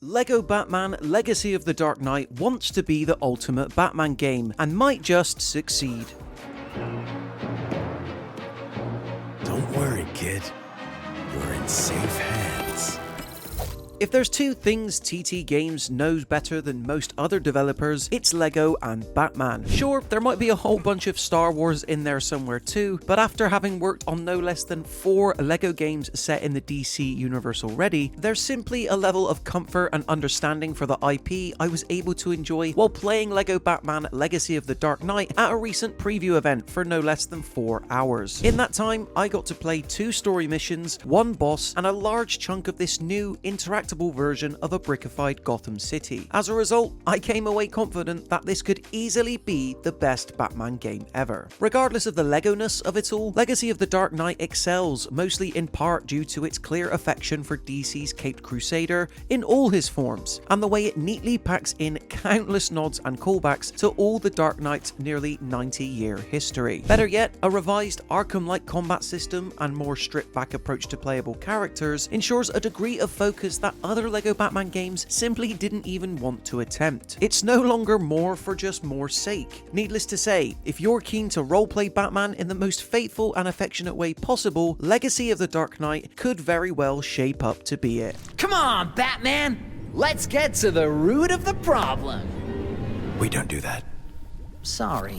LEGO Batman Legacy of the Dark Knight wants to be the ultimate Batman game, and might just succeed. Don't worry, kid. You're in safe hands. If there's two things TT Games knows better than most other developers, it's LEGO and Batman. Sure, there might be a whole bunch of Star Wars in there somewhere too, but after having worked on no less than 4 LEGO games set in the DC universe already, there's simply a level of comfort and understanding for the IP I was able to enjoy while playing LEGO Batman Legacy of the Dark Knight at a recent preview event for no less than 4 hours. In that time, I got to play 2 story missions, 1 boss, and a large chunk of this new interactable version of a brick-ified Gotham City. As a result, I came away confident that this could easily be the best Batman game ever. Regardless of the LEGO-ness of it all, Legacy of the Dark Knight excels, mostly in part due to its clear affection for DC's caped crusader in all his forms, and the way it neatly packs in countless nods and callbacks to all the Dark Knight's nearly 90-year history. Better yet, a revised Arkham-like combat system and more stripped-back approach to playable characters ensures a degree of focus that other LEGO Batman games simply didn't even want to attempt. It's no longer more for just more's sake. Needless to say, if you're keen to roleplay Batman in the most faithful and affectionate way possible, Legacy of the Dark Knight could very well shape up to be it. Come on, Batman! Let's get to the root of the problem! We don't do that. Sorry.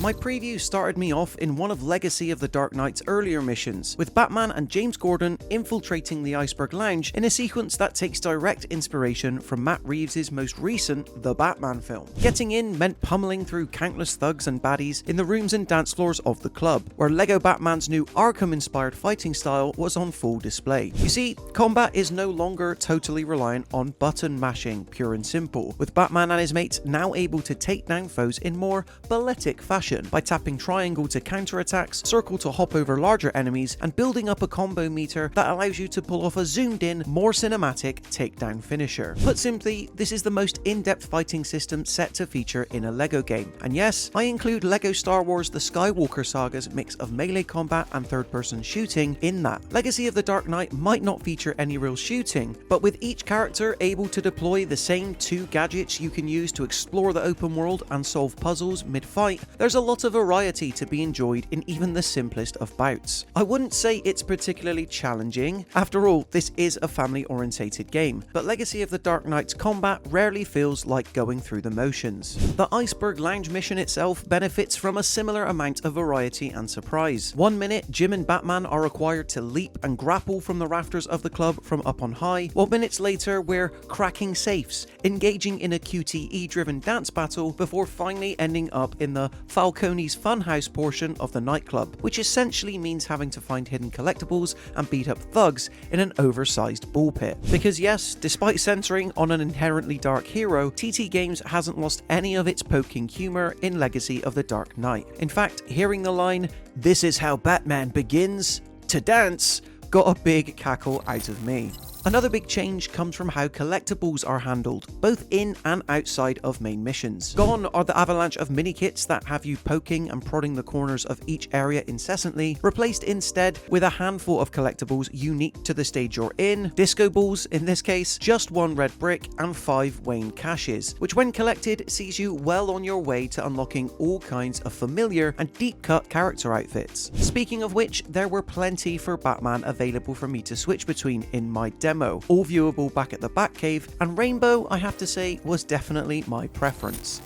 My preview started me off in one of Legacy of the Dark Knight's earlier missions, with Batman and James Gordon infiltrating the Iceberg Lounge in a sequence that takes direct inspiration from Matt Reeves' most recent The Batman film. Getting in meant pummeling through countless thugs and baddies in the rooms and dance floors of the club, where LEGO Batman's new Arkham-inspired fighting style was on full display. You see, combat is no longer totally reliant on button mashing, pure and simple, with Batman and his mates now able to take down foes in more balletic fashion, by tapping triangle to counterattacks, circle to hop over larger enemies, and building up a combo meter that allows you to pull off a zoomed in, more cinematic takedown finisher. Put simply, this is the most in-depth fighting system set to feature in a LEGO game. And yes, I include LEGO Star Wars The Skywalker Saga's mix of melee combat and third-person shooting in that. Legacy of the Dark Knight might not feature any real shooting, but with each character able to deploy the same 2 gadgets you can use to explore the open world and solve puzzles mid-fight, there's a lot of variety to be enjoyed in even the simplest of bouts. I wouldn't say it's particularly challenging. After all, this is a family-orientated game, but Legacy of the Dark Knight's combat rarely feels like going through the motions. The Iceberg Lounge mission itself benefits from a similar amount of variety and surprise. 1 minute, Jim and Batman are required to leap and grapple from the rafters of the club from up on high, while minutes later we're cracking safes, engaging in a QTE-driven dance battle before finally ending up in the Falcone's Funhouse portion of the nightclub, which essentially means having to find hidden collectibles and beat up thugs in an oversized ball pit. Because yes, despite centering on an inherently dark hero, TT Games hasn't lost any of its poking humor in Legacy of the Dark Knight. In fact, hearing the line, "This is how Batman begins to dance," got a big cackle out of me. Another big change comes from how collectibles are handled, both in and outside of main missions. Gone are the avalanche of mini-kits that have you poking and prodding the corners of each area incessantly, replaced instead with a handful of collectibles unique to the stage you're in, disco balls in this case, just 1 red brick, and 5 Wayne caches, which when collected sees you well on your way to unlocking all kinds of familiar and deep-cut character outfits. Speaking of which, there were plenty for Batman available for me to switch between in my demo, all viewable back at the Batcave, and Rainbow, I have to say, was definitely my preference.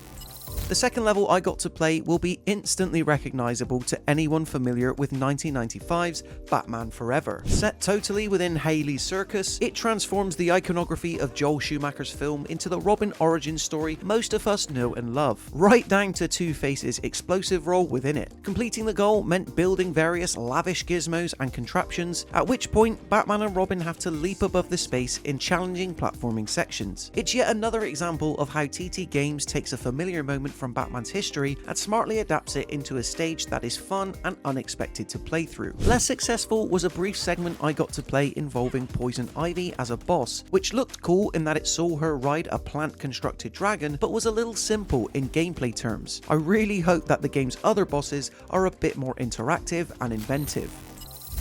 The second level I got to play will be instantly recognizable to anyone familiar with 1995's Batman Forever. Set totally within Hayley's circus, it transforms the iconography of Joel Schumacher's film into the Robin origin story most of us know and love, right down to Two-Face's explosive role within it. Completing the goal meant building various lavish gizmos and contraptions, at which point Batman and Robin have to leap above the space in challenging platforming sections. It's yet another example of how TT Games takes a familiar moment from Batman's history and smartly adapts it into a stage that is fun and unexpected to play through. Less successful was a brief segment I got to play involving Poison Ivy as a boss, which looked cool in that it saw her ride a plant-constructed dragon, but was a little simple in gameplay terms. I really hope that the game's other bosses are a bit more interactive and inventive.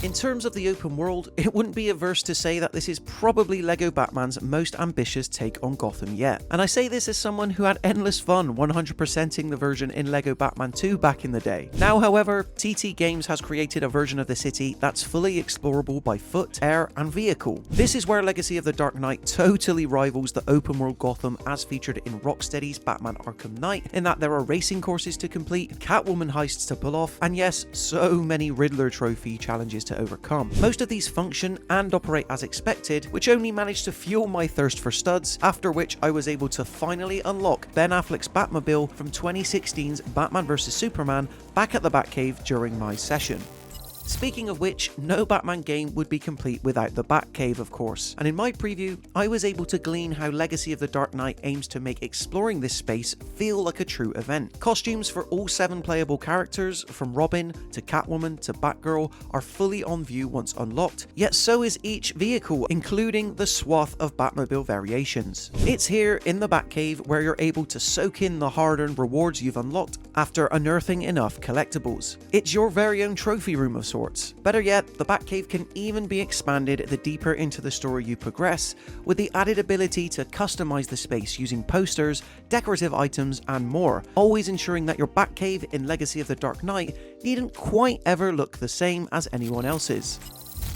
In terms of the open world, it wouldn't be averse to say that this is probably LEGO Batman's most ambitious take on Gotham yet. And I say this as someone who had endless fun 100%ing the version in LEGO Batman 2 back in the day. Now, however, TT Games has created a version of the city that's fully explorable by foot, air, and vehicle. This is where Legacy of the Dark Knight totally rivals the open world Gotham as featured in Rocksteady's Batman Arkham-like, in that there are racing courses to complete, Catwoman heists to pull off, and yes, so many Riddler trophy challenges to overcome. Most of these function and operate as expected, which only managed to fuel my thirst for studs, after which I was able to finally unlock Ben Affleck's Batmobile from 2016's Batman vs Superman back at the Batcave during my session. Speaking of which, no Batman game would be complete without the Batcave, of course, and in my preview, I was able to glean how Legacy of the Dark Knight aims to make exploring this space feel like a true event. Costumes for all 7 playable characters, from Robin to Catwoman to Batgirl, are fully on view once unlocked, yet so is each vehicle, including the swath of Batmobile variations. It's here in the Batcave where you're able to soak in the hard-earned rewards you've unlocked after unearthing enough collectibles. It's your very own trophy room of sorts. Better yet, the Batcave can even be expanded the deeper into the story you progress, with the added ability to customize the space using posters, decorative items, and more, always ensuring that your Batcave in Legacy of the Dark Knight needn't quite ever look the same as anyone else's.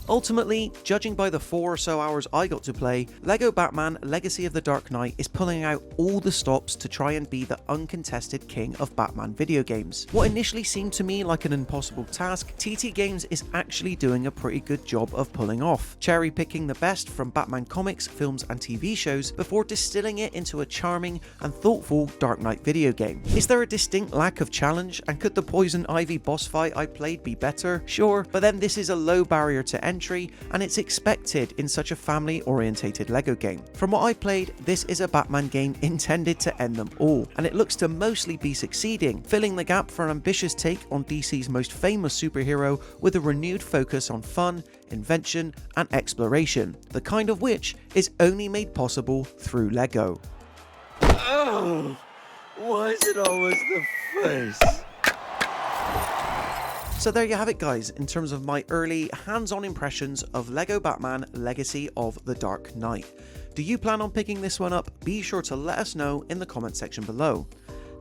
Ultimately, judging by the 4 or so hours I got to play, LEGO Batman Legacy of the Dark Knight is pulling out all the stops to try and be the uncontested king of Batman video games. What initially seemed to me like an impossible task, TT Games is actually doing a pretty good job of pulling off, cherry picking the best from Batman comics, films and TV shows before distilling it into a charming and thoughtful Dark Knight video game. Is there a distinct lack of challenge, and could the Poison Ivy boss fight I played be better? Sure, but then this is a low barrier to entry, and it's expected in such a family-orientated LEGO game. From what I played, this is a Batman game intended to end them all, and it looks to mostly be succeeding, filling the gap for an ambitious take on DC's most famous superhero with a renewed focus on fun, invention, and exploration, the kind of which is only made possible through LEGO. Oh, why is it always the face? So there you have it, guys, in terms of my early hands-on impressions of LEGO Batman Legacy of the Dark Knight. Do you plan on picking this one up? Be sure to let us know in the comment section below.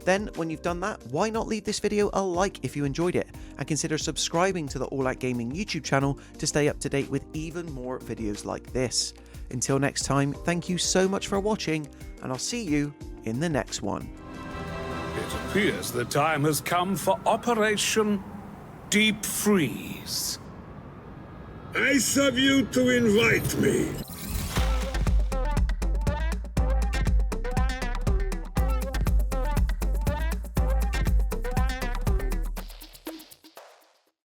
Then, when you've done that, why not leave this video a like if you enjoyed it, and consider subscribing to the All Out Gaming YouTube channel to stay up to date with even more videos like this. Until next time, thank you so much for watching, and I'll see you in the next one. It appears the time has come for Operation Deep Freeze. Nice of you to invite me.